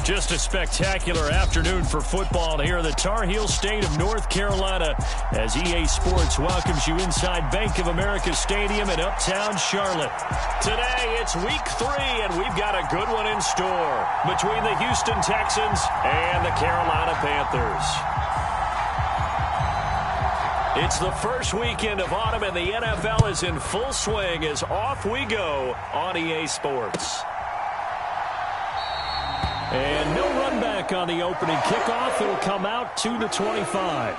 Just a spectacular afternoon for football here in the Tar Heel state of North Carolina as EA Sports welcomes you inside Bank of America Stadium in Uptown Charlotte. Today, it's week 3, and we've got a good one in store between the Houston Texans and the Carolina Panthers. It's the first weekend of autumn, and the NFL is in full swing as off we go on EA Sports. And no run back on the opening kickoff. It'll come out to the 25.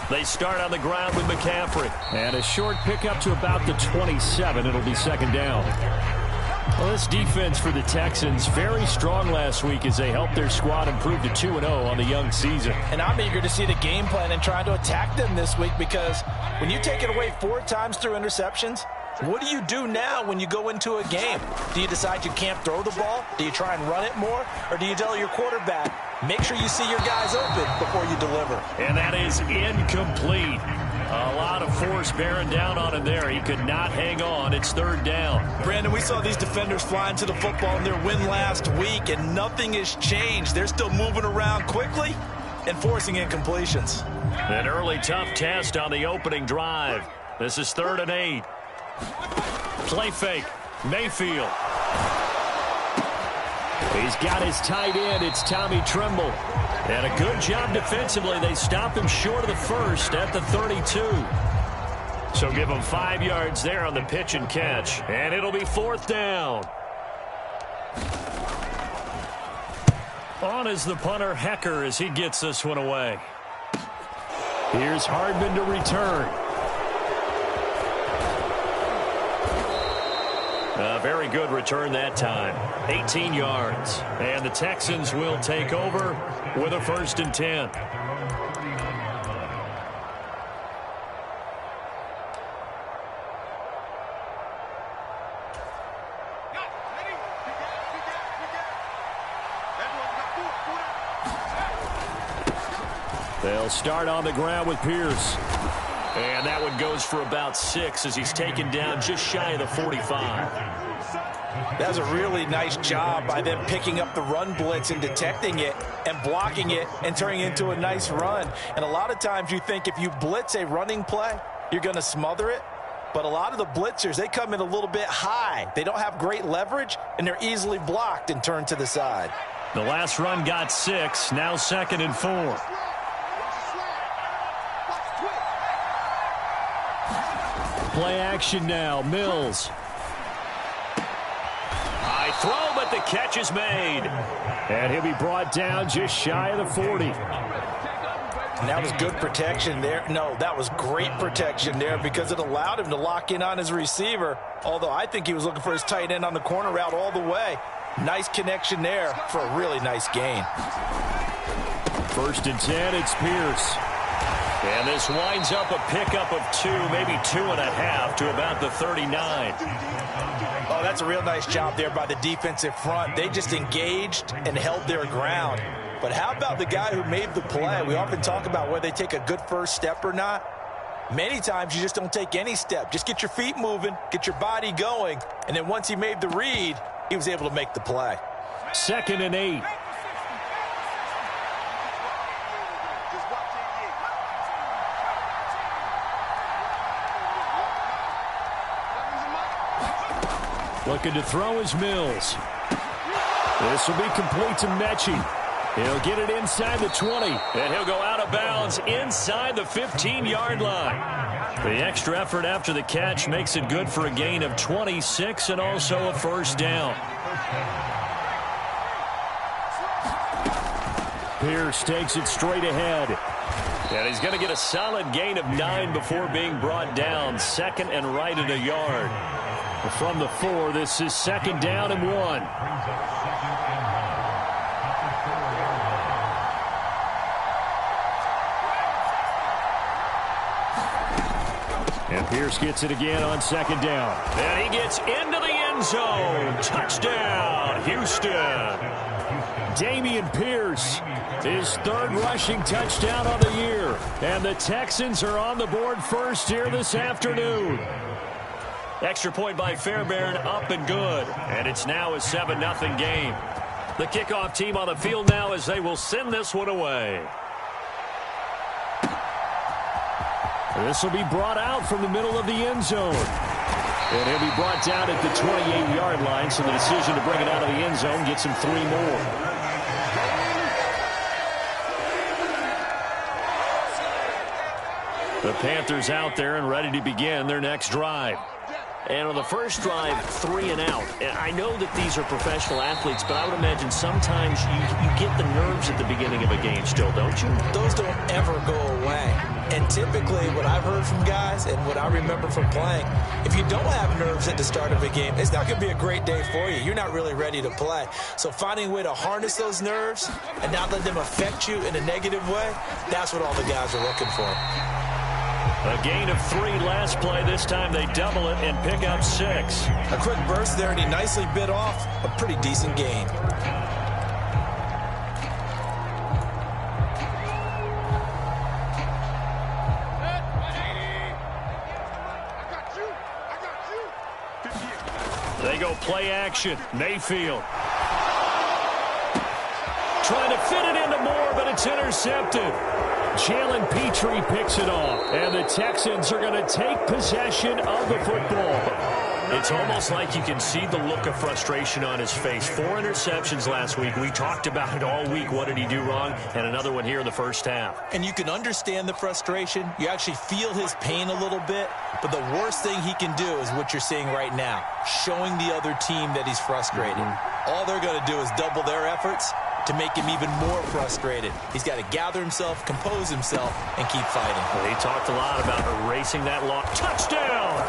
They start on the ground with McCaffrey. And a short pickup to about the 27. It'll be second down. Well, this defense for the Texans, very strong last week as they helped their squad improve to 2-0 on the young season. And I'm eager to see the game plan and trying to attack them this week, because when you take it away 4 times through interceptions, what do you do now when you go into a game? Do you decide you can't throw the ball? Do you try and run it more? Or do you tell your quarterback, make sure you see your guys open before you deliver? And that is incomplete. A lot of force bearing down on him there. He could not hang on. It's third down. Brandon, we saw these defenders flying to the football in their win last week, and nothing has changed. They're still moving around quickly and forcing incompletions. An early tough test on the opening drive. This is 3rd and 8. Play fake. Mayfield. He's got his tight end. It's Tommy Tremble. And a good job defensively. They stop him short of the first at the 32. So give him 5 yards there on the pitch and catch. And it'll be 4th down. On is the punter, Hecker, as he gets this one away. Here's Hardman to return. A very good return that time. 18 yards. And the Texans will take over with a 1st and 10. They'll start on the ground with Pierce. And that one goes for about 6 as he's taken down just shy of the 45. That was a really nice job by them picking up the run blitz and detecting it and blocking it and turning it into a nice run. And a lot of times you think if you blitz a running play, you're going to smother it. But a lot of the blitzers, they come in a little bit high. They don't have great leverage, and they're easily blocked and turned to the side. The last run got 6, now 2nd and 4. Play action now. Mills. High throw, but the catch is made. And he'll be brought down just shy of the 40. And that was good protection there. No, that was great protection there because it allowed him to lock in on his receiver. Although I think he was looking for his tight end on the corner route all the way. Nice connection there for a really nice gain. 1st and 10, it's Pierce. And this winds up a pickup of 2, maybe 2.5 to about the 39. Oh, that's a real nice job there by the defensive front. They just engaged and held their ground. But how about the guy who made the play? We often talk about whether they take a good first step or not. Many times you just don't take any step. Just get your feet moving, get your body going, and then once he made the read, he was able to make the play. 2nd and 8. Looking to throw is Mills. This will be complete to Mechie. He'll get it inside the 20, and he'll go out of bounds inside the 15-yard line. The extra effort after the catch makes it good for a gain of 26 and also a 1st down. Pierce takes it straight ahead. And he's going to get a solid gain of 9 before being brought down. 2nd and right at a yard. From the 4, this is 2nd down and 1. And Pierce gets it again on 2nd down. And he gets into the end zone. Touchdown, Houston. Dameon Pierce, his 3rd rushing touchdown of the year. And the Texans are on the board first here this afternoon. Extra point by Fairbairn, up and good. And it's now a 7-0 game. The kickoff team on the field now as they will send this one away. This will be brought out from the middle of the end zone. And he'll be brought down at the 28-yard line, so the decision to bring it out of the end zone gets him 3 more. The Panthers out there and ready to begin their next drive. And on the first drive, 3 and out. And I know that these are professional athletes, but I would imagine sometimes you get the nerves at the beginning of a game still, don't you? Those don't ever go away. And typically what I've heard from guys and what I remember from playing, if you don't have nerves at the start of a game, it's not going to be a great day for you. You're not really ready to play. So finding a way to harness those nerves and not let them affect you in a negative way, that's what all the guys are looking for. A gain of 3 last play. This time they double it and pick up 6. A quick burst there, and he nicely bit off a pretty decent gain. They go play action. Mayfield. Trying to fit it into Moore, but it's intercepted. Jalen Petrie picks it off, and the Texans are going to take possession of the football. It's almost like you can see the look of frustration on his face. 4 interceptions last week. We talked about it all week. What did he do wrong? And another one here in the first half. And you can understand the frustration. You actually feel his pain a little bit. But the worst thing he can do is what you're seeing right now, showing the other team that he's frustrated. All they're going to do is double their efforts to make him even more frustrated. He's got to gather himself, compose himself, and keep fighting. Well, he talked a lot about erasing that loss. Touchdown!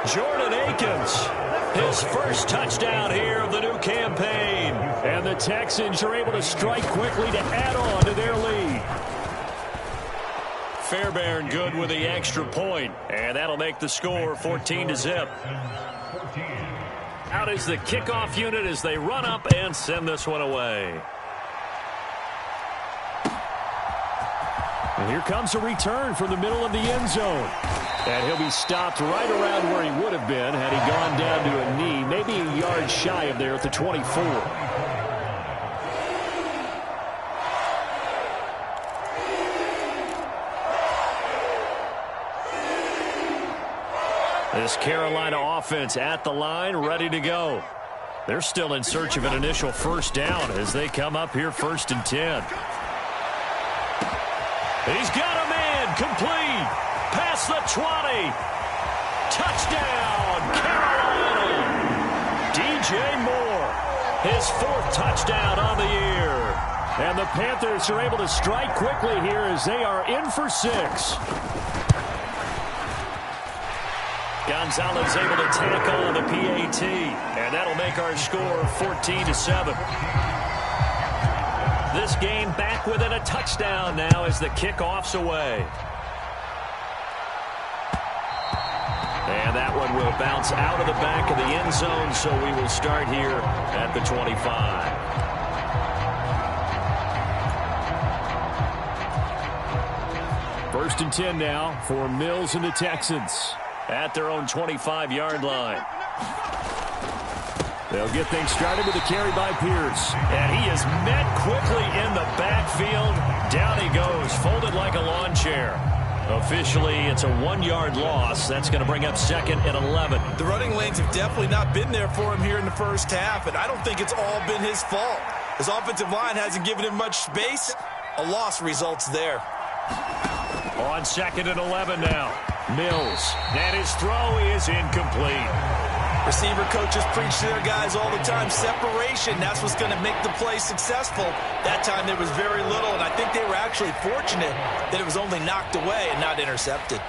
Jordan Akins, his first touchdown here of the new campaign. And the Texans are able to strike quickly to add on to their lead. Fairbairn good with the extra point, and that'll make the score 14-0. Out is the kickoff unit as they run up and send this one away. And here comes a return from the middle of the end zone. And he'll be stopped right around where he would have been had he gone down to a knee, maybe a yard shy of there at the 24. This Carolina offense at the line, ready to go. They're still in search of an initial first down as they come up here 1st and 10. He's got a man, complete, past the 20. Touchdown, Carolina. DJ Moore, his 4th touchdown on the year. And the Panthers are able to strike quickly here as they are in for 6. Gonzalez able to tack on the PAT, and that'll make our score 14-7. This game back within a touchdown now as the kickoff's away. And that one will bounce out of the back of the end zone, so we will start here at the 25. First and 10 now for Mills and the Texans at their own 25-yard line. They'll get things started with a carry by Pierce. And he is met quickly in the backfield. Down he goes, folded like a lawn chair. Officially, it's a 1-yard loss. That's going to bring up 2nd and 11. The running lanes have definitely not been there for him here in the first half, and I don't think it's all been his fault. His offensive line hasn't given him much space. A loss results there. On 2nd and 11 now. Mills, and his throw is incomplete. Receiver coaches preach to their guys all the time. Separation, that's what's going to make the play successful. That time there was very little, and I think they were actually fortunate that it was only knocked away and not intercepted.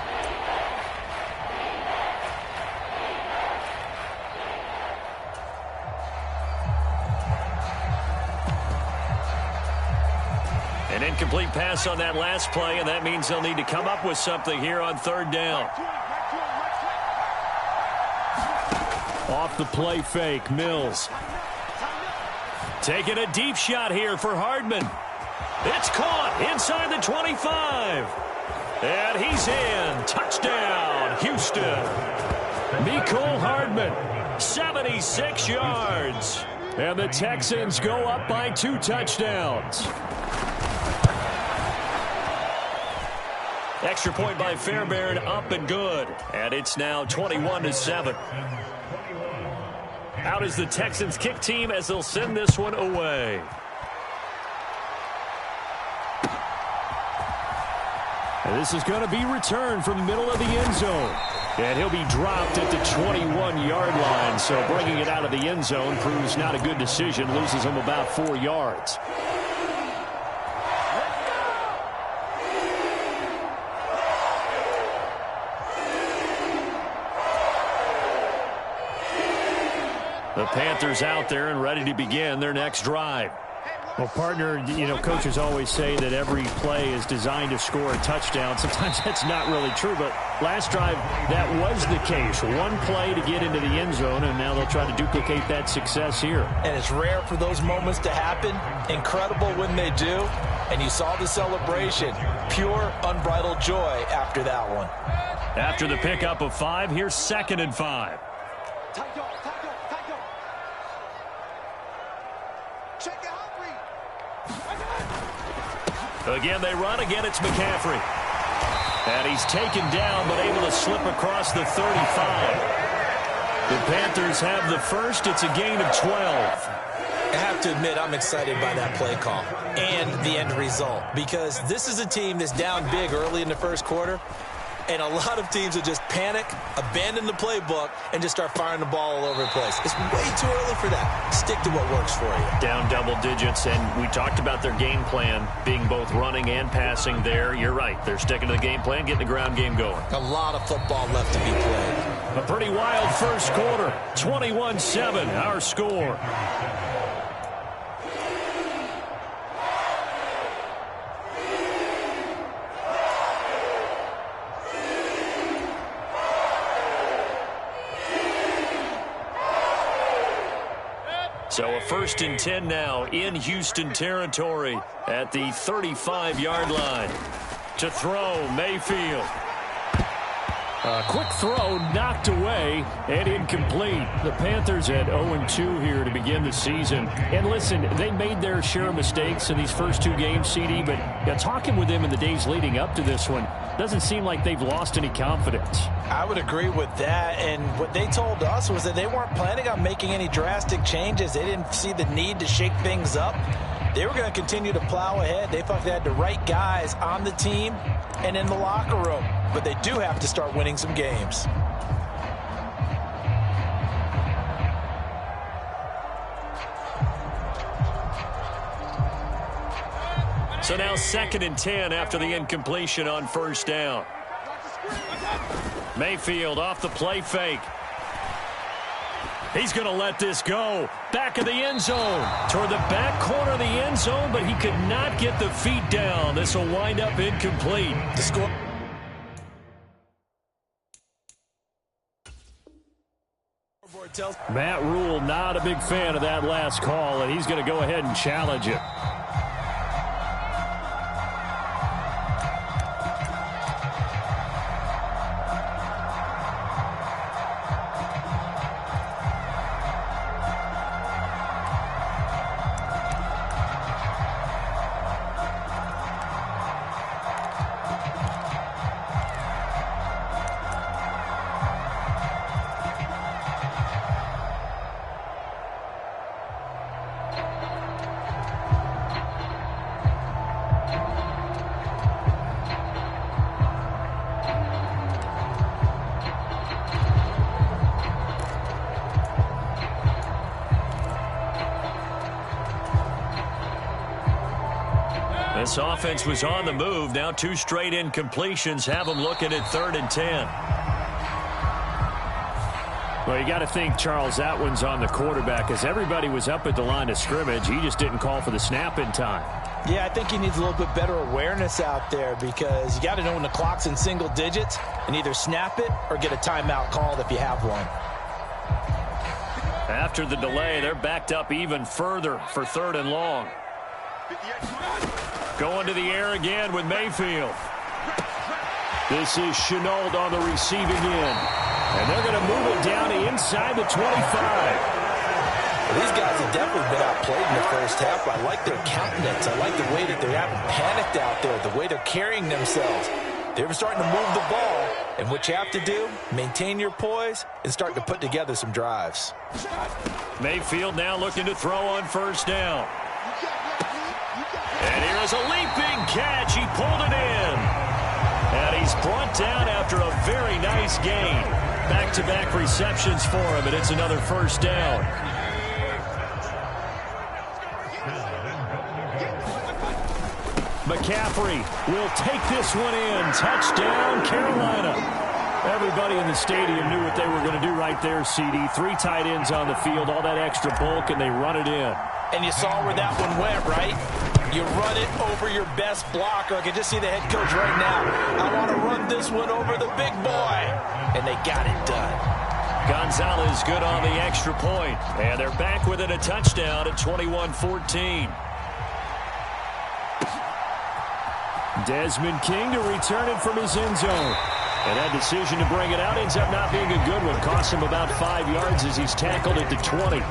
An incomplete pass on that last play, and that means they'll need to come up with something here on third down. Off the play fake, Mills. Taking a deep shot here for Hardman. It's caught inside the 25. And he's in. Touchdown, Houston. Mecole Hardman, 76 yards. And the Texans go up by 2 touchdowns. Extra point by Fairbairn, up and good. And it's now 21-7. Out is the Texans kick team as they'll send this one away. And this is going to be returned from the middle of the end zone. And he'll be dropped at the 21-yard line. So bringing it out of the end zone proves not a good decision. Loses him about 4 yards. The Panthers out there and ready to begin their next drive. Well, partner, coaches always say that every play is designed to score a touchdown. Sometimes that's not really true, but last drive, that was the case. One play to get into the end zone, and now they'll try to duplicate that success here. And it's rare for those moments to happen. Incredible when they do. And you saw the celebration. Pure, unbridled joy after that one. After the pickup of 5, here's 2nd and 5. Again, they run. Again, it's McCaffrey. And he's taken down, but able to slip across the 35. The Panthers have the first. It's a gain of 12. I have to admit, I'm excited by that play call and the end result, because this is a team that's down big early in the first quarter, and a lot of teams will just panic, abandon the playbook, and just start firing the ball all over the place. It's way too early for that. Stick to what works for you. Down double digits, and we talked about their game plan being both running and passing there. You're right. They're sticking to the game plan, getting the ground game going. A lot of football left to be played. A pretty wild first quarter. 21-7, our score. So a 1st and 10 now in Houston territory at the 35-yard line. To throw, Mayfield. A quick throw knocked away and incomplete. The Panthers at 0-2 here to begin the season. And listen, they made their share of mistakes in these first 2 games, CD, but talking with them in the days leading up to this one, doesn't seem like they've lost any confidence. I would agree with that, and what they told us was that they weren't planning on making any drastic changes. They didn't see the need to shake things up. They were going to continue to plow ahead. They thought they had the right guys on the team and in the locker room, but they do have to start winning some games. So now 2nd and 10 after the incompletion on 1st down. Mayfield off the play fake. He's going to let this go. Back of the end zone. Toward the back corner of the end zone, but he could not get the feet down. This will wind up incomplete. The score. Matt Rule not a big fan of that last call, and he's going to go ahead and challenge it. offense was on the move. Now 2 straight incompletions have them looking at 3rd and 10. Well, you got to think, Charles, that one's on the quarterback, as everybody was up at the line of scrimmage. He just didn't call for the snap in time. Yeah, I think he needs a little bit better awareness out there, because you got to know when the clock's in single digits and either snap it or get a timeout called if you have one. After the delay, they're backed up even further for 3rd and long. Going to the air again with Mayfield. This is Chenault on the receiving end. And they're going to move it down to inside the 25. Well, these guys have definitely been outplayed in the first half. I like their countenance. I like the way that they haven't panicked out there, the way they're carrying themselves. They're starting to move the ball. And what you have to do, maintain your poise and start to put together some drives. Mayfield now looking to throw on 1st down. And here is a leaping catch. He pulled it in. And he's brought down after a very nice gain. Back-to-back receptions for him, and it's another 1st down. McCaffrey will take this one in. Touchdown, Carolina. Everybody in the stadium knew what they were going to do right there, CD. 3 tight ends on the field, all that extra bulk, and they run it in. And you saw where that one went, right? You run it over your best blocker. I can just see the head coach right now. I want to run this one over the big boy. And they got it done. Gonzalez good on the extra point. And they're back within a touchdown at 21-14. Desmond King to return it from his end zone. And that decision to bring it out ends up not being a good one. Costs him about 5 yards as he's tackled at the 20.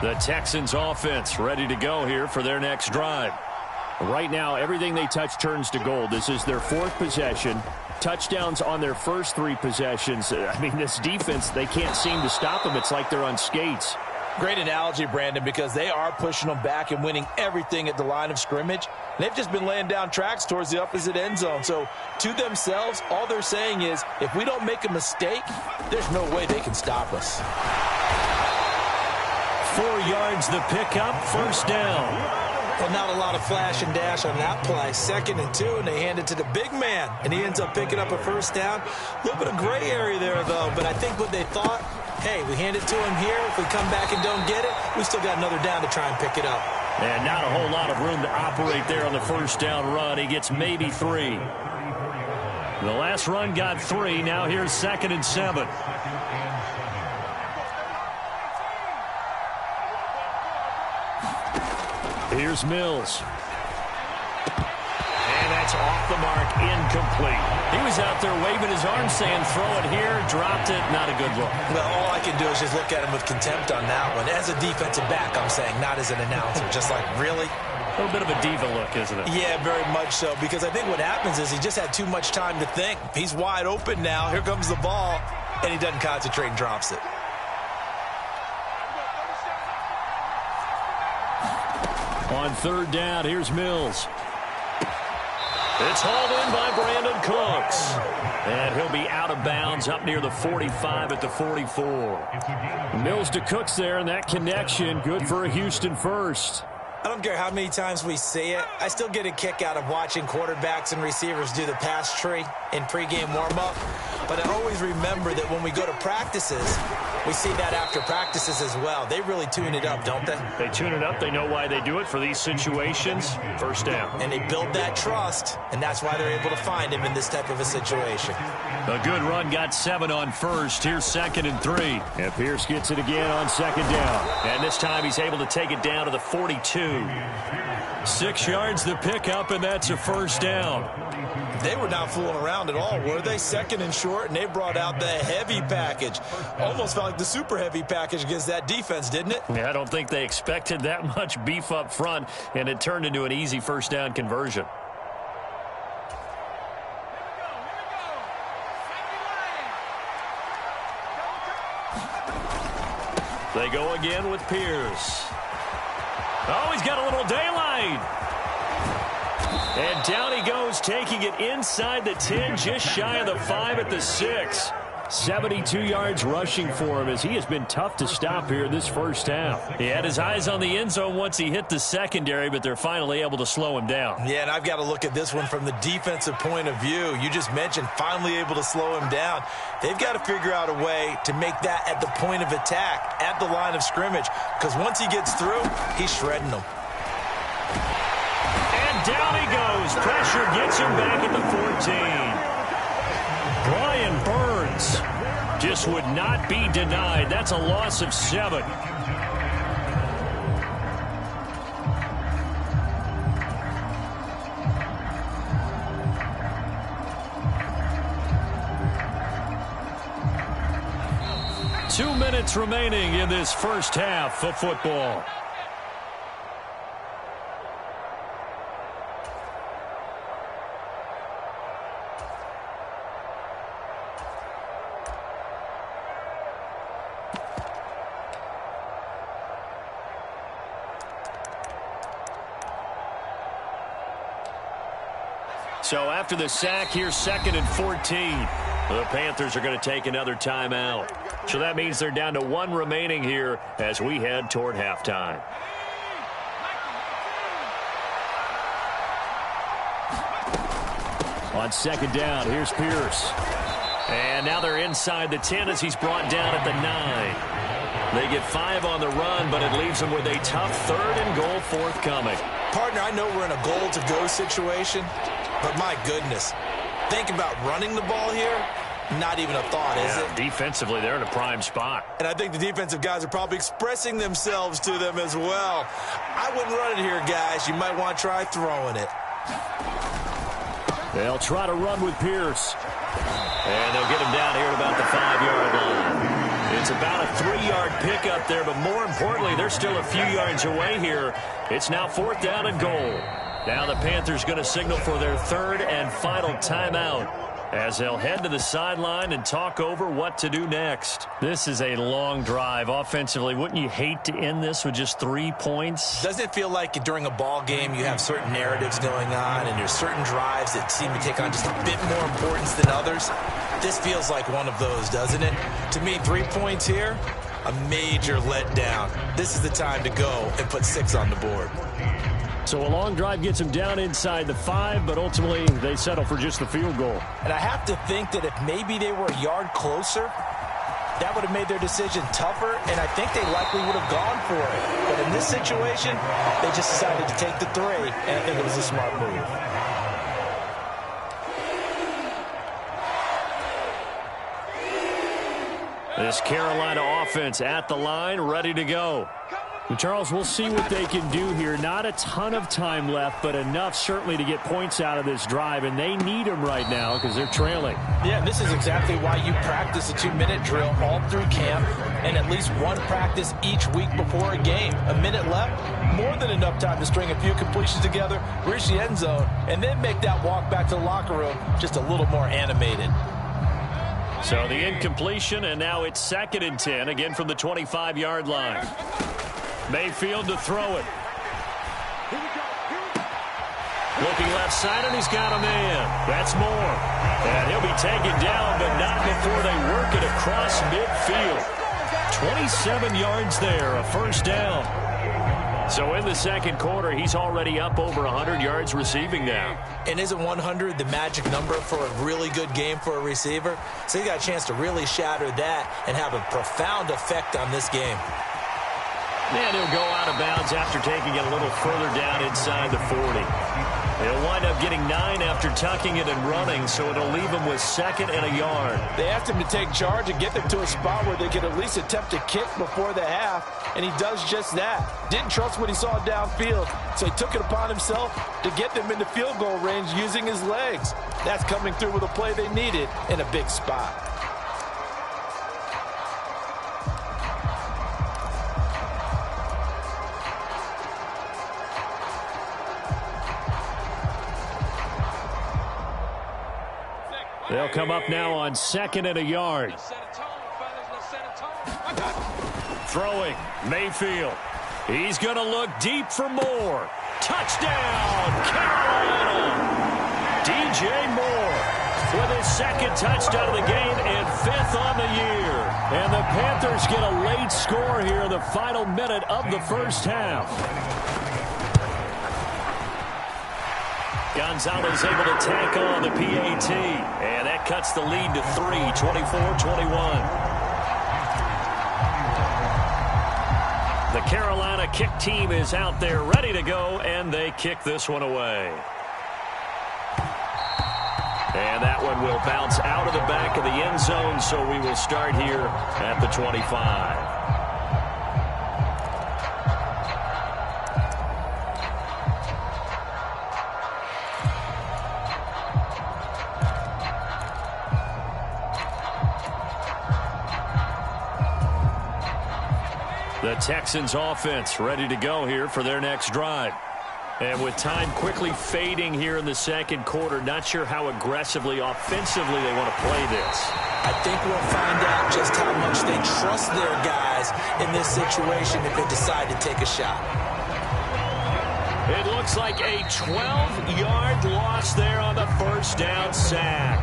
The Texans offense ready to go here for their next drive. Right now, everything they touch turns to gold. This is their 4th possession. Touchdowns on their first 3 possessions. I mean, this defense, they can't seem to stop them. It's like they're on skates. Great analogy, Brandon, because they are pushing them back and winning everything at the line of scrimmage. They've just been laying down tracks towards the opposite end zone. So to themselves, all they're saying is, if we don't make a mistake, there's no way they can stop us. 4 yards the pickup, 1st down. Well, not a lot of flash and dash on that play. 2nd and 2, and they hand it to the big man, and he ends up picking up a 1st down. A little bit of gray area there, though, but I think what they thought, hey, we hand it to him here. If we come back and don't get it, we still got another down to try and pick it up. And not a whole lot of room to operate there on the 1st down run. He gets maybe 3. The last run got 3. Now here's 2nd and 7. Here's Mills. And that's off the mark, incomplete. He was out there waving his arm saying, throw it here, dropped it, not a good look. Well, all I can do is just look at him with contempt on that one. As a defensive back, I'm saying, not as an announcer. Just like, really? A little bit of a diva look, isn't it? Yeah, very much so, because I think what happens is he just had too much time to think. He's wide open now. Here comes the ball, and he doesn't concentrate and drops it. On 3rd down, here's Mills. It's hauled in by Brandon Cooks. And he'll be out of bounds up near the 45 at the 44. Mills to Cooks there, and that connection good for a Houston first. I don't care how many times we see it. I still get a kick out of watching quarterbacks and receivers do the pass tree in pregame warm-up. But I always remember that when we go to practices, we see that after practices as well. They really tune it up, don't they? They tune it up. They know why they do it for these situations. 1st down. And they build that trust, and that's why they're able to find him in this type of a situation. A good run got 7 on 1st. Here's 2nd and 3. And Pierce gets it again on 2nd down. And this time he's able to take it down to the 42. 6 yards the pickup, and that's a 1st down. They were not fooling around at all, were they? 2nd and short, and they brought out the heavy package. Almost felt like the super heavy package against that defense, didn't it? Yeah, I don't think they expected that much beef up front, and it turned into an easy 1st down conversion. They go again with Pierce. Oh, he's got a little daylight. And down he goes, taking it inside the 10, just shy of the 5 at the 6. 72 yards rushing for him as he has been tough to stop here this first half. He had his eyes on the end zone once he hit the secondary, but they're finally able to slow him down. Yeah, and I've got to look at this one from the defensive point of view. You just mentioned finally able to slow him down. They've got to figure out a way to make that at the point of attack, at the line of scrimmage, because once he gets through, he's shredding them. And down he goes. Pressure gets him back at the 14. Brian Burns just would not be denied. That's a loss of 7. Two minutes remaining in this first half of football. So after the sack, here's 2nd and 14. The Panthers are going to take another timeout. So that means they're down to 1 remaining here as we head toward halftime. On 2nd down, here's Pierce. And now they're inside the 10 as he's brought down at the 9. They get 5 on the run, but it leaves them with a tough 3rd and goal forthcoming. Partner, I know we're in a goal-to-go situation, but my goodness, think about running the ball here. Not even a thought, is it? Defensively, they're in a prime spot. And I think the defensive guys are probably expressing themselves to them as well. I wouldn't run it here, guys. You might want to try throwing it. They'll try to run with Pierce. And they'll get him down here at about the 5-yard line. It's about a 3-yard pickup there, but more importantly, they're still a few yards away here. It's now 4th down and goal. Now the Panthers going to signal for their 3rd and final timeout as they'll head to the sideline and talk over what to do next. This is a long drive offensively. Wouldn't you hate to end this with just 3 points? Doesn't it feel like during a ball game you have certain narratives going on and there's certain drives that seem to take on just a bit more importance than others? This feels like one of those, doesn't it? To me, 3 points here, a major letdown. This is the time to go and put 6 on the board. So a long drive gets them down inside the 5, but ultimately they settle for just the field goal. And I have to think that if maybe they were a yard closer, that would have made their decision tougher, and I think they likely would have gone for it. But in this situation, they just decided to take the 3, and I think it was a smart move. This Carolina offense at the line, ready to go. Charles, we'll see what they can do here. Not a ton of time left, but enough certainly to get points out of this drive, and they need them right now because they're trailing. Yeah, this is exactly why you practice a 2-minute drill all through camp and at least one practice each week before a game. A minute left, more than enough time to string a few completions together, reach the end zone, and then make that walk back to the locker room just a little more animated. So the incompletion, and now it's 2nd and 10, again from the 25-yard line. Mayfield to throw it. Looking left side, and he's got a man. That's Moore. And he'll be taken down, but not before they work it across midfield. 27 yards there, a 1st down. So in the 2nd quarter, he's already up over 100 yards receiving now. And isn't 100 the magic number for a really good game for a receiver? So he got a chance to really shatter that and have a profound effect on this game. And he'll go out of bounds after taking it a little further down inside the 40. He'll wind up getting 9 after tucking it and running, so it'll leave him with 2nd and a yard. They asked him to take charge and get them to a spot where they could at least attempt a kick before the half, and he does just that. Didn't trust what he saw downfield, so he took it upon himself to get them into field goal range using his legs. That's coming through with a play they needed in a big spot. They'll come up now on 2nd and a yard. Throwing, Mayfield. He's going to look deep for Moore. Touchdown, Carolina! DJ Moore, with his second touchdown of the game and 5th on the year. And the Panthers get a late score here in the final minute of the first half. Gonzalez able to tackle on the PAT, and that cuts the lead to 3, 24-21. The Carolina kick team is out there ready to go, and they kick this one away. And that one will bounce out of the back of the end zone, so we will start here at the 25. The Texans offense ready to go here for their next drive. And with time quickly fading here in the second quarter, not sure how aggressively, offensively they want to play this. I think we'll find out just how much they trust their guys in this situation if they decide to take a shot. It looks like a 12-yard loss there on the first down sack.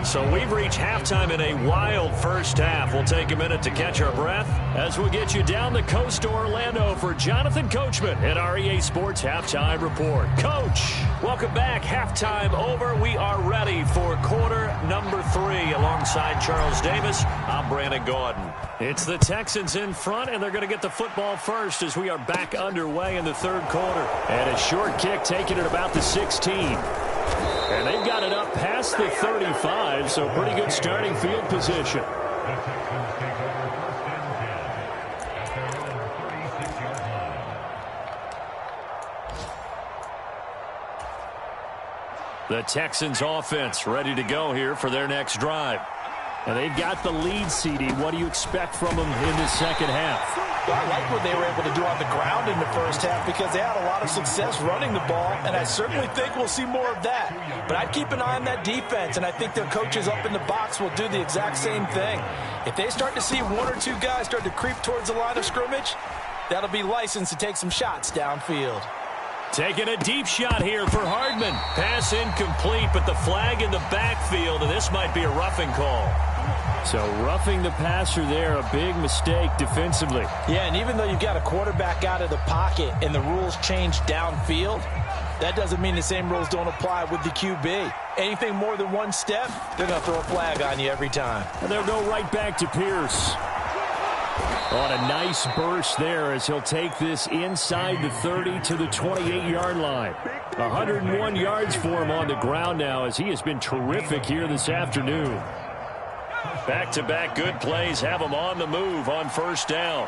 So we've reached halftime in a wild first half. We'll take a minute to catch our breath as we get you down the coast to Orlando for Jonathan Coachman at our EA Sports Halftime Report. Coach, welcome back. Halftime over. We are ready for quarter number 3. Alongside Charles Davis, I'm Brandon Gordon. It's the Texans in front, and they're going to get the football first as we are back underway in the third quarter. And a short kick taken at about the 16. And they've got it up past the 35, so pretty good starting field position. The Texans offense ready to go here for their next drive. And they've got the lead, CD. What do you expect from them in the second half? Well, I like what they were able to do on the ground in the first half because they had a lot of success running the ball, and I certainly think we'll see more of that. But I'd keep an eye on that defense, and I think their coaches up in the box will do the exact same thing. If they start to see one or two guys start to creep towards the line of scrimmage, that'll be licensed to take some shots downfield. Taking a deep shot here for Hardman. Pass incomplete, but the flag in the backfield, and this might be a roughing call. So roughing the passer there, a big mistake defensively. Yeah, and even though you've got a quarterback out of the pocket and the rules change downfield, that doesn't mean the same rules don't apply with the QB. Anything more than one step, they're going to throw a flag on you every time. And they'll go right back to Pierce. On a nice burst there as he'll take this inside the 30 to the 28-yard line. 101 yards for him on the ground now as he has been terrific here this afternoon. Back-to-back good plays have him on the move on first down.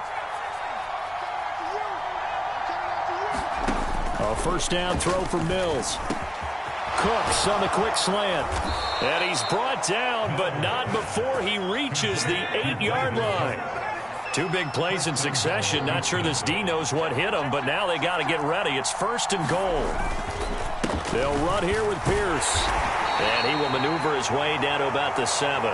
A first down throw for Mills. Cooks on the quick slant. And he's brought down, but not before he reaches the 8-yard line. Two big plays in succession. Not sure this D knows what hit him, but now they got to get ready. It's first and goal. They'll run here with Pierce. And he will maneuver his way down to about the 7.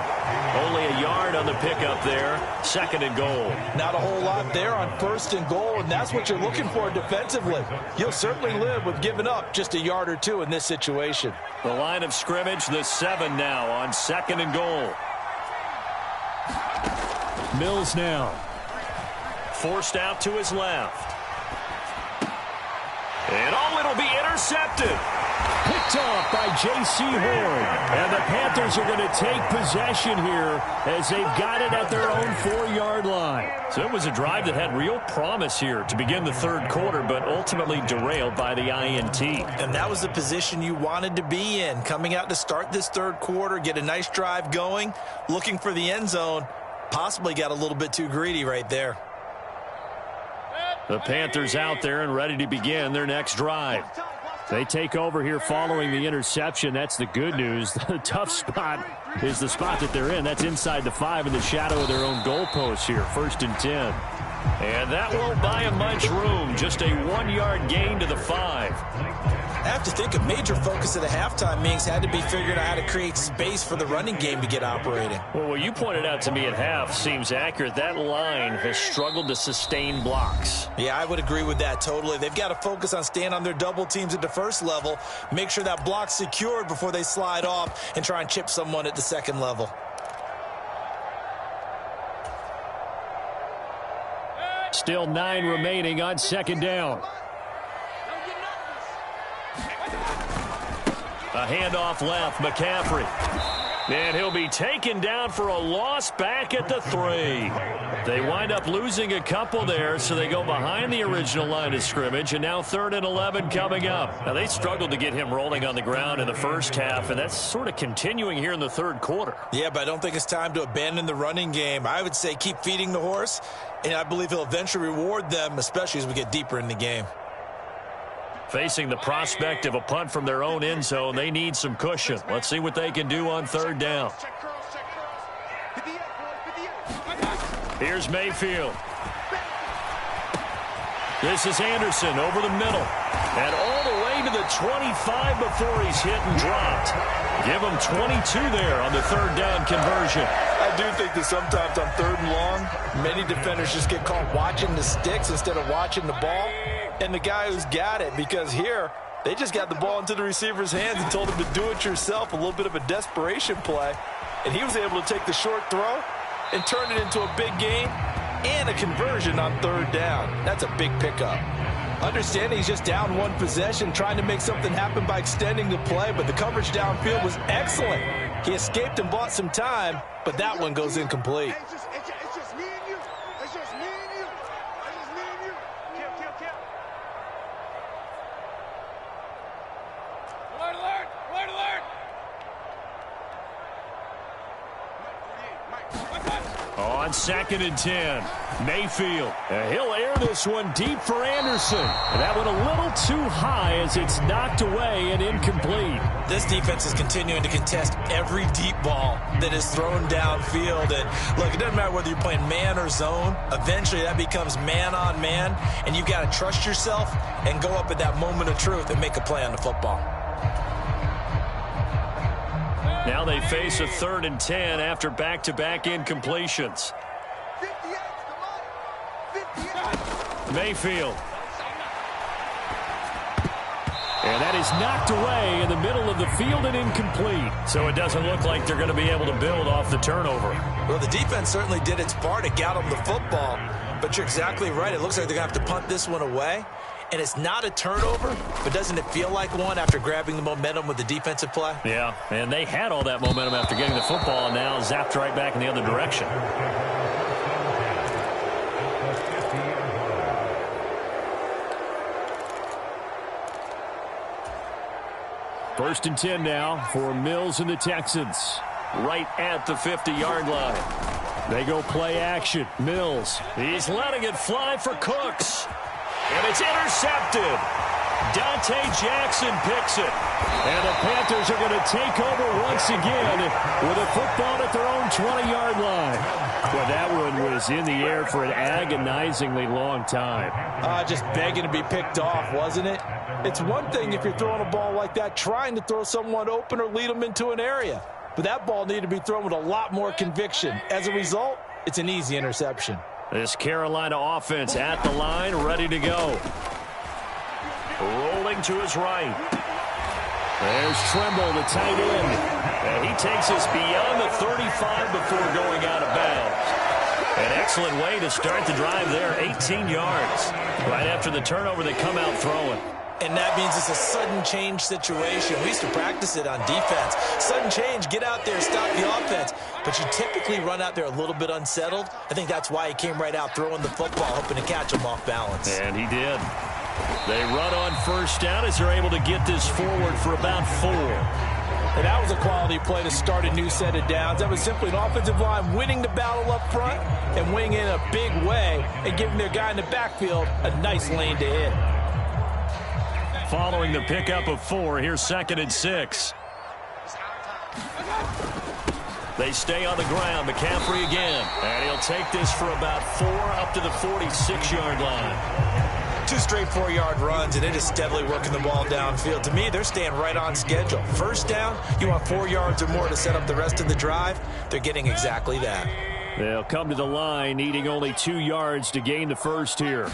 Only a yard on the pickup there. Second and goal. Not a whole lot there on first and goal, and that's what you're looking for defensively. You'll certainly live with giving up just a yard or two in this situation. The line of scrimmage, the 7 now on second and goal. Mills now. Forced out to his left. And it'll be intercepted. Picked off by J.C. Horn. And the Panthers are going to take possession here as they've got it at their own 4-yard line. So it was a drive that had real promise here to begin the third quarter, but ultimately derailed by the INT. And that was the position you wanted to be in. Coming out to start this third quarter, get a nice drive going, looking for the end zone. Possibly got a little bit too greedy right there. The Panthers out there and ready to begin their next drive. They take over here following the interception. That's the good news. The tough spot is the spot that they're in. That's inside the 5 in the shadow of their own goalpost here. First and 10. And that won't buy them much room. Just a 1-yard gain to the 5. I have to think a major focus of the halftime meetings had to be figuring out how to create space for the running game to get operating. Well, what you pointed out to me at half seems accurate. That line has struggled to sustain blocks. Yeah, I would agree with that totally. They've got to focus on staying on their double teams at the first level, make sure that block's secured before they slide off and try and chip someone at the second level. Still 9 remaining on second down. A handoff left, McCaffrey. And he'll be taken down for a loss back at the 3. They wind up losing a couple there, so they go behind the original line of scrimmage, and now 3rd and 11 coming up. Now, they struggled to get him rolling on the ground in the first half, and that's sort of continuing here in the third quarter. Yeah, but I don't think it's time to abandon the running game. I would say keep feeding the horse, and I believe he'll eventually reward them, especially as we get deeper in the game. Facing the prospect of a punt from their own end zone, they need some cushion. Let's see what they can do on 3rd down. Here's Mayfield. This is Anderson over the middle. And all the way to the 25 before he's hit and dropped. Give him 22 there on the 3rd down conversion. I do think that sometimes on 3rd and long, many defenders just get caught watching the sticks instead of watching the ball. And the guy who's got it, because here, they just got the ball into the receiver's hands and told him to do it yourself, a little bit of a desperation play. And he was able to take the short throw and turn it into a big gain and a conversion on 3rd down. That's a big pickup. Understanding he's just down 1 possession, trying to make something happen by extending the play, but the coverage downfield was excellent. He escaped and bought some time, but that one goes incomplete. It's just me and you. It's just me and you. It's just me and you. Kill. Alert. On 2nd and 10, Mayfield. He'll air this one deep for Anderson. And that one a little too high as it's knocked away and incomplete. This defense is continuing to contest every deep ball that is thrown downfield. And look, it doesn't matter whether you're playing man or zone. Eventually that becomes man on man, and you've got to trust yourself and go up at that moment of truth and make a play on the football. Now they face a 3rd and 10 after back-to-back incompletions. Mayfield. And that is knocked away in the middle of the field and incomplete. So it doesn't look like they're going to be able to build off the turnover. Well, the defense certainly did its part to get them the football. But you're exactly right. It looks like they're going to have to punt this one away. And it's not a turnover, but doesn't it feel like one after grabbing the momentum with the defensive play? Yeah, and they had all that momentum after getting the football, and now zapped right back in the other direction. First and 10 now for Mills and the Texans. Right at the 50-yard line. They go play action. Mills, he's letting it fly for Cooks. And it's intercepted. Dante Jackson picks it. And the Panthers are going to take over once again with a football at their own 20-yard line. Well, that one was in the air for an agonizingly long time. Just begging to be picked off, wasn't it? It's one thing if you're throwing a ball like that, trying to throw someone open or lead them into an area. But that ball needed to be thrown with a lot more conviction. As a result, it's an easy interception. This Carolina offense at the line, ready to go. Rolling to his right. There's Trimble, the tight end. And he takes us beyond the 35 before going out of bounds. An excellent way to start the drive there, 18 yards. Right after the turnover, they come out throwing. And that means it's a sudden change situation. We used to practice it on defense. Sudden change, get out there, stop the offense. But you typically run out there a little bit unsettled. I think that's why he came right out throwing the football, hoping to catch him off balance. And he did. They run on first down as they're able to get this forward for about 4. And that was a quality play to start a new set of downs. That was simply an offensive line winning the battle up front and winning in a big way and giving their guy in the backfield a nice lane to hit. Following the pickup of 4, here's 2nd and 6. They stay on the ground. McCaffrey again. And he'll take this for about 4 up to the 46-yard line. 2 straight 4-yard runs, and they're just steadily working the ball downfield. To me, they're staying right on schedule. First down, you want 4 yards or more to set up the rest of the drive. They're getting exactly that. They'll come to the line, needing only 2 yards to gain the first here.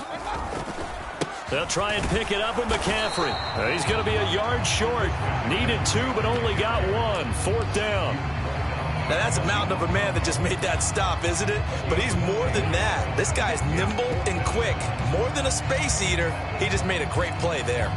They'll try and pick it up with McCaffrey. He's going to be a yard short. Needed 2, but only got 1. 4th down. Now, that's a mountain of a man that just made that stop, isn't it? But he's more than that. This guy is nimble and quick. More than a space eater, he just made a great play there.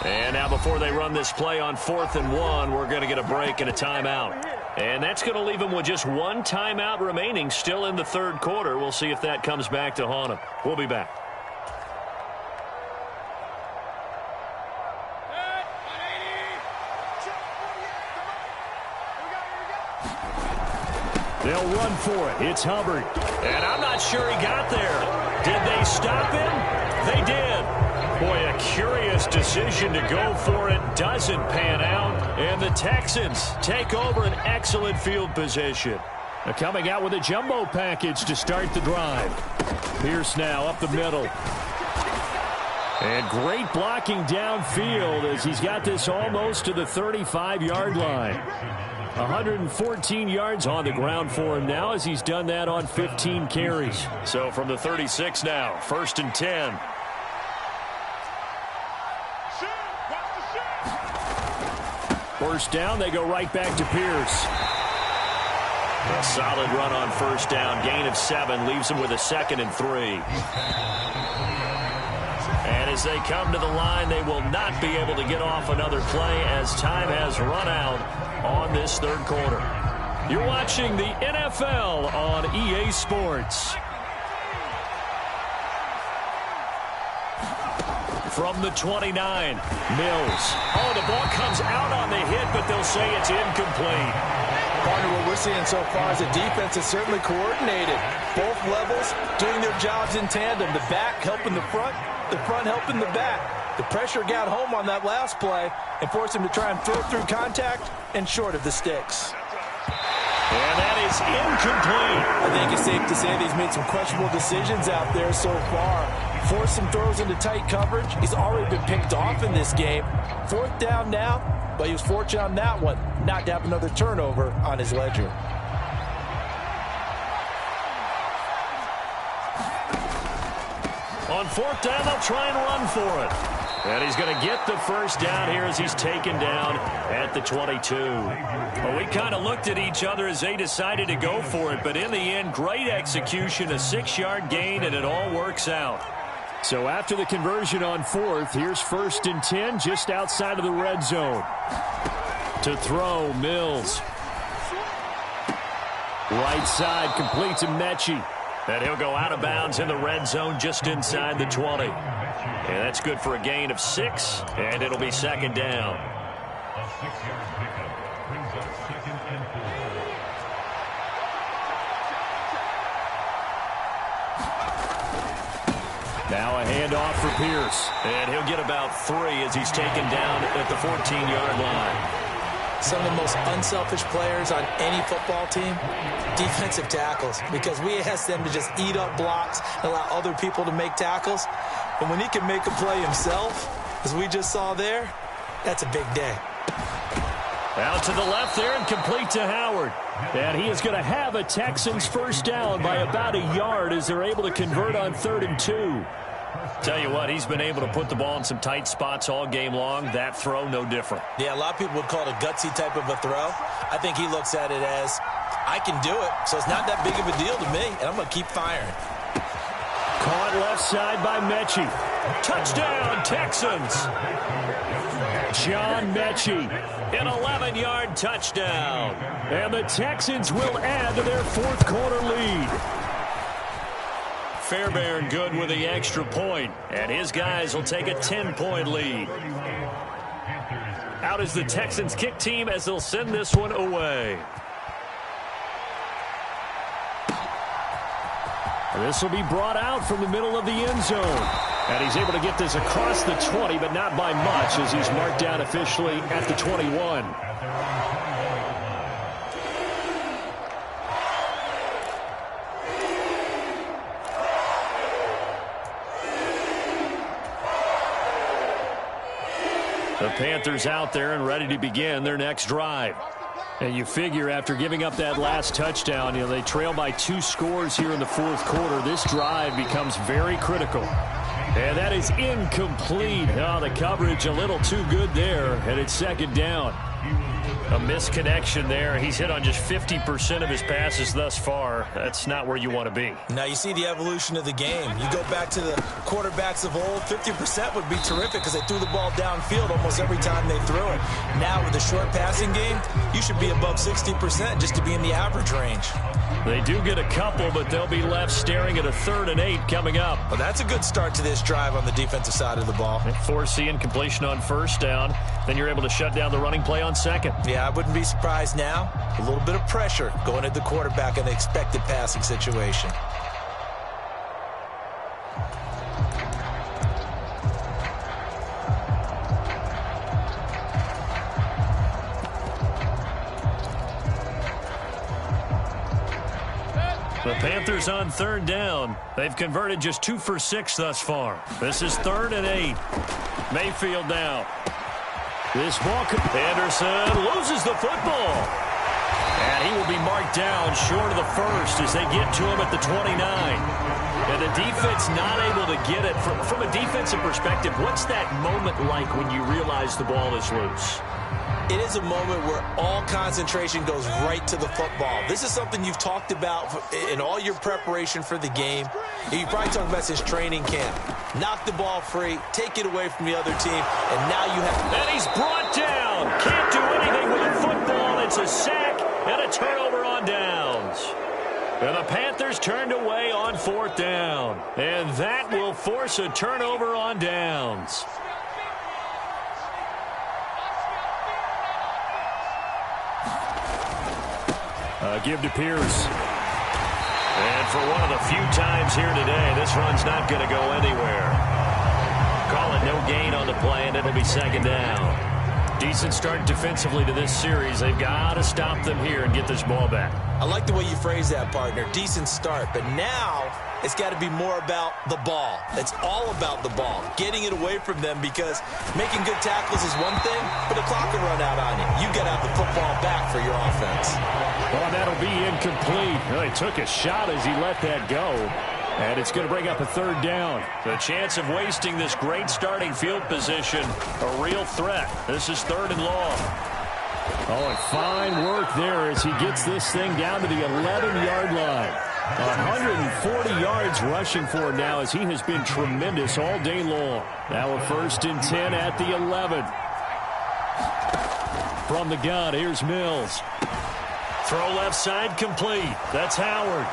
And now before they run this play on 4th and 1, we're going to get a break and a timeout. And that's going to leave them with just 1 timeout remaining still in the 3rd quarter. We'll see if that comes back to haunt them. We'll be back. They'll run for it. It's Hubbard. And I'm not sure he got there. Did they stop him? They did. Boy, a curious decision to go for it. Doesn't pan out. And the Texans take over an excellent field position. They're coming out with a jumbo package to start the drive. Pierce now up the middle. And great blocking downfield as he's got this almost to the 35-yard line. 114 yards on the ground for him now as he's done that on 15 carries. So from the 36 now, 1st and 10. First down, they go right back to Pierce. A solid run on 1st down. Gain of 7 leaves him with a 2nd and 3. And as they come to the line, they will not be able to get off another play as time has run out on this 3rd quarter. You're watching the NFL on EA Sports. From the 29, Mills. Oh, the ball comes out on the hit, but they'll say it's incomplete. Partner, what we're seeing so far is the defense is certainly coordinated. Both levels doing their jobs in tandem. The back helping the front helping the back. The pressure got home on that last play and forced him to try and throw through contact and short of the sticks. And that is incomplete. I think it's safe to say that he's made some questionable decisions out there so far. Forced some throws into tight coverage. He's already been picked off in this game. 4th down now, but he was fortunate on that one not to have another turnover on his ledger. On 4th down, they'll try and run for it. And he's going to get the first down here as he's taken down at the 22. Well, we kind of looked at each other as they decided to go for it, but in the end, great execution, a 6-yard gain, and it all works out. So after the conversion on 4th, here's 1st and 10 just outside of the red zone. To throw, Mills. Right side, complete to Mechie. And he'll go out of bounds in the red zone just inside the 20. And that's good for a gain of 6, and it'll be 2nd down. Now a handoff for Pierce. And he'll get about 3 as he's taken down at the 14-yard line. Some of the most unselfish players on any football team, defensive tackles, because we ask them to just eat up blocks and allow other people to make tackles. And when he can make a play himself, as we just saw there, that's a big day. Out to the left there and complete to Howard. And he is going to have a Texans first down by about a yard as they're able to convert on 3rd and 2. Tell you what, he's been able to put the ball in some tight spots all game long. That throw, no different. Yeah, a lot of people would call it a gutsy type of a throw. I think he looks at it as, I can do it, so it's not that big of a deal to me, and I'm going to keep firing. Caught left side by Mechie. Touchdown, Texans. John Mechie, an 11-yard touchdown. And the Texans will add to their 4th quarter lead. Fairbairn good with the extra point, and his guys will take a 10-point lead. Out is the Texans kick team as they'll send this one away. This will be brought out from the middle of the end zone. And he's able to get this across the 20, but not by much, as he's marked down officially at the 21. The Panthers out there and ready to begin their next drive. And you figure after giving up that last touchdown, they trail by 2 scores here in the fourth quarter. This drive becomes very critical. And that is incomplete. Oh, the coverage a little too good there, and it's second down. A misconnection there. He's hit on just 50% of his passes thus far. That's not where you want to be. Now you see the evolution of the game. You go back to the quarterbacks of old, 50% would be terrific because they threw the ball downfield almost every time they threw it. Now with the short passing game, you should be above 60% just to be in the average range. They do get a couple, but they'll be left staring at a 3rd and 8 coming up. Well, that's a good start to this drive on the defensive side of the ball. Forcing completion on first down. Then you're able to shut down the running play on second. Yeah, I wouldn't be surprised now. A little bit of pressure going at the quarterback in an expected passing situation. The Panthers on 3rd down. They've converted just 2 for 6 thus far. This is 3rd and 8. Mayfield now. This ball, Anderson loses the football. And he will be marked down short of the first as they get to him at the 29. And the defense not able to get it. From a defensive perspective, what's that moment like when you realize the ball is loose? It is a moment where all concentration goes right to the football. This is something you've talked about in all your preparation for the game. You probably talked about since training camp. Knock the ball free, take it away from the other team, and now you have... And he's brought down. Can't do anything with a football. It's a sack and a turnover on downs. And the Panthers turned away on 4th down. And that will force a turnover on downs. Give to Pierce. And for one of the few times here today, this run's not going to go anywhere. Call it no gain on the play, and it'll be 2nd down. Decent start defensively to this series. They've got to stop them here and get this ball back. I like the way you phrase that, partner. Decent start. But now it's got to be more about the ball. It's all about the ball. Getting it away from them, because making good tackles is one thing, but the clock will run out on you. You got to have the football back for your offense. Well, that'll be incomplete. Well, he took a shot as he let that go. And it's going to bring up a 3rd down. The chance of wasting this great starting field position, a real threat. This is 3rd and long. Oh, and fine work there as he gets this thing down to the 11-yard line. 140 yards rushing for him now as he has been tremendous all day long. Now a 1st and 10 at the 11. From the gun, here's Mills. Throw left side complete. That's Howard.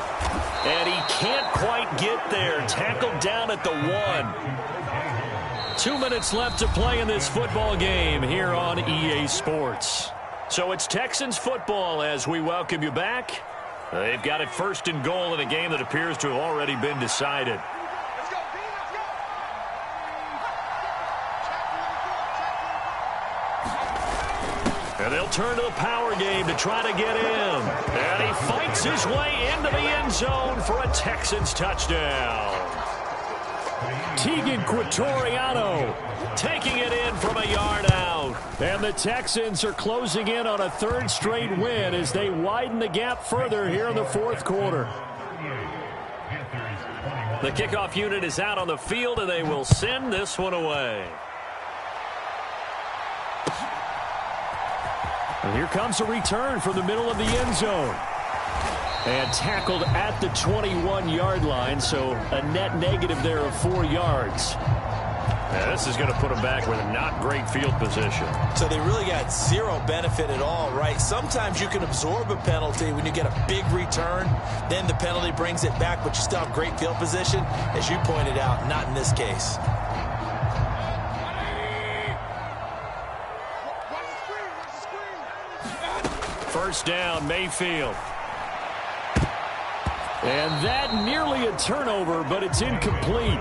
And he can't quite get there. Tackled down at the 1. 2 minutes left to play in this football game here on EA Sports. So it's Texans football as we welcome you back. They've got it 1st and goal in a game that appears to have already been decided. And they'll turn to the power game to try to get in. And he fights his way into the end zone for a Texans touchdown. Tegan Quatoriano taking it in from a yard out. And the Texans are closing in on a 3rd straight win as they widen the gap further here in the 4th quarter. The kickoff unit is out on the field, and they will send this one away. And here comes a return from the middle of the end zone. And tackled at the 21-yard line, so a net negative there of 4 yards. Yeah, this is going to put them back with not great field position. So they really got zero benefit at all, right? Sometimes you can absorb a penalty when you get a big return. Then the penalty brings it back, but you still have great field position. As you pointed out, not in this case. First down, Mayfield. And that nearly a turnover, but it's incomplete.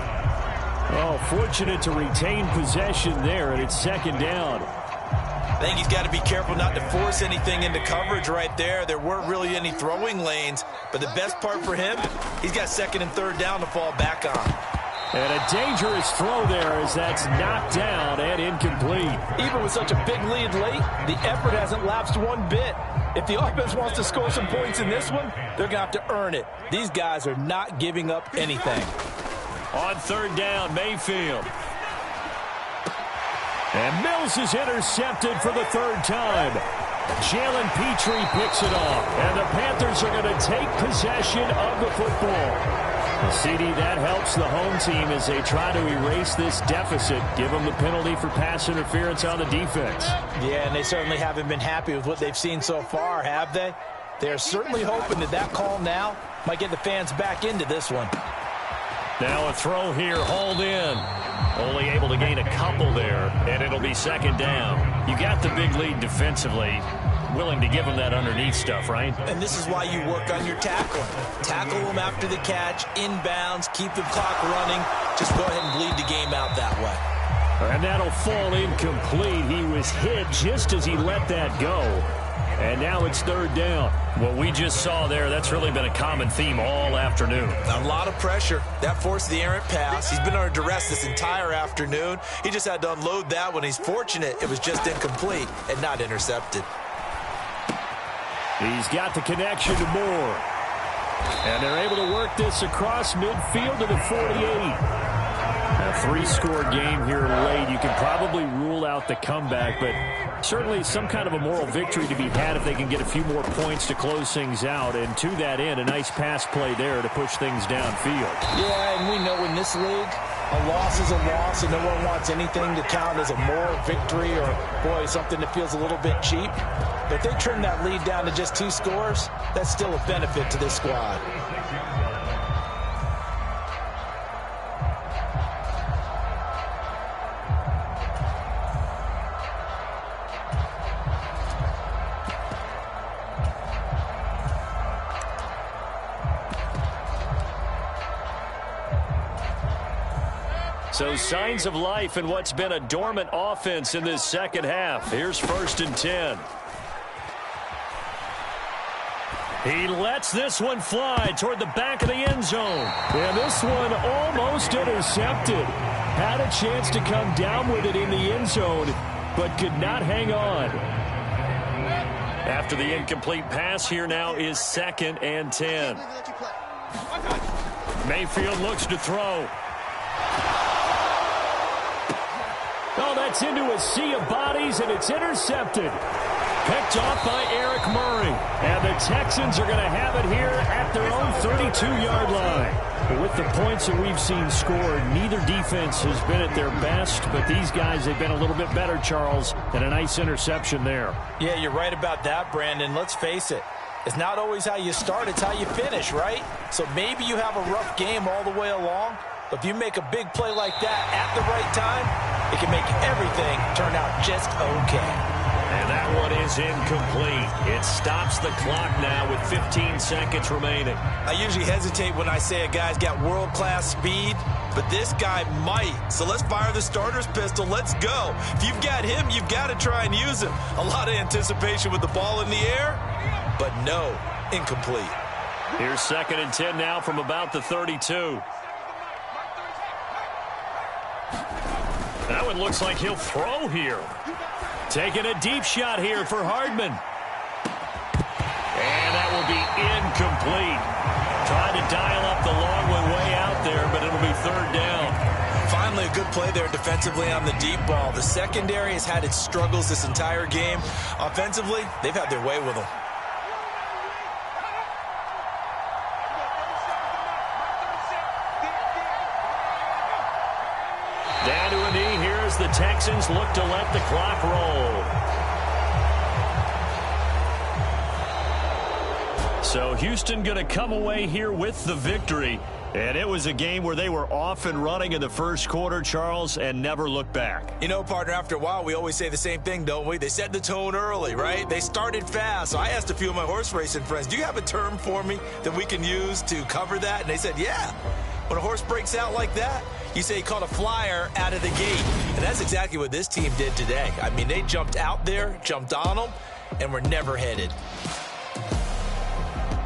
Oh, fortunate to retain possession there, and it's second down. I think he's got to be careful not to force anything into coverage right there. There weren't really any throwing lanes, but the best part for him, he's got second and third down to fall back on. And a dangerous throw there as that's knocked down and incomplete. Even with such a big lead late, the effort hasn't lapsed one bit. If the offense wants to score some points in this one, they're going to have to earn it. These guys are not giving up anything. On third down, Mayfield. And Mills is intercepted for the third time. Jalen Petrie picks it off, and the Panthers are going to take possession of the football. CD, that helps the home team as they try to erase this deficit, give them the penalty for pass interference on the defense. Yeah, and they certainly haven't been happy with what they've seen so far, have they? They're certainly hoping that that call now might get the fans back into this one. Now a throw here, hauled in. Only able to gain a couple there, and it'll be second down. You got the big lead defensively. Willing to give them that underneath stuff, right? And this is why you work on your tackling. Tackle them after the catch, inbounds, keep the clock running. Just go ahead and bleed the game out that way. And that'll fall incomplete. He was hit just as he let that go. And now it's third down. What we just saw there, that's really been a common theme all afternoon. A lot of pressure. That forced the errant pass. He's been under duress this entire afternoon. He just had to unload that one. He's fortunate it was just incomplete and not intercepted. He's got the connection to Moore. And they're able to work this across midfield to the 48. A three-score game here late. You can probably rule out the comeback, but certainly some kind of a moral victory to be had if they can get a few more points to close things out. And to that end, a nice pass play there to push things downfield. Yeah, and we know in this league, a loss is a loss, and no one wants anything to count as a moral victory or, boy, something that feels a little bit cheap. But if they trim that lead down to just 2 scores, that's still a benefit to this squad. So signs of life in what's been a dormant offense in this second half. Here's first and 10. He lets this one fly toward the back of the end zone. And this one almost intercepted. Had a chance to come down with it in the end zone, but could not hang on. After the incomplete pass, here now is second and 10. Mayfield looks to throw. Oh, that's into a sea of bodies, and it's intercepted. Picked off by Eric Murray. And the Texans are going to have it here at their own 32-yard line. With the points that we've seen scored, neither defense has been at their best, but these guys, they've been a little bit better, Charles, and a nice interception there. Yeah, you're right about that, Brandon. Let's face it. It's not always how you start, it's how you finish, right? So maybe you have a rough game all the way along, but if you make a big play like that at the right time, it can make everything turn out just okay. And that one is incomplete. It stops the clock now with 15 seconds remaining. I usually hesitate when I say a guy's got world-class speed, but this guy might. So let's fire the starter's pistol. Let's go. If you've got him, you've got to try and use him. A lot of anticipation with the ball in the air, but no, incomplete. Here's second and 10 now from about the 32. That one looks like he'll throw here. Taking a deep shot here for Hardman. And that will be incomplete. Tried to dial up the long one way out there, but it'll be third down. Finally, a good play there defensively on the deep ball. The secondary has had its struggles this entire game. Offensively, they've had their way with them. Down to a knee the Texans look to let the clock roll. So Houston going to come away here with the victory. And it was a game where they were off and running in the first quarter, Charles, and never looked back. You know, partner, after a while, we always say the same thing, don't we? They set the tone early, right? They started fast. So I asked a few of my horse racing friends, do you have a term for me that we can use to cover that? And they said, yeah. When a horse breaks out like that, you say he caught a flyer out of the gate. And that's exactly what this team did today. I mean, they jumped out there, jumped on them, and were never headed.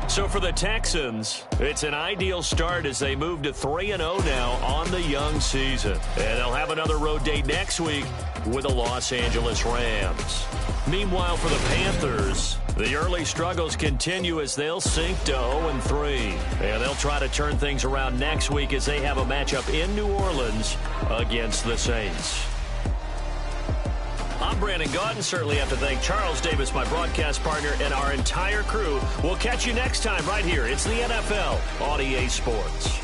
So for the Texans, it's an ideal start as they move to 3-0 now on the young season. And they'll have another road date next week with the Los Angeles Rams. Meanwhile, for the Panthers, the early struggles continue as they'll sink to 0-3. And they'll try to turn things around next week as they have a matchup in New Orleans against the Saints. I'm Brandon Gaudin. Certainly have to thank Charles Davis, my broadcast partner, and our entire crew. We'll catch you next time right here. It's the NFL on EA Sports.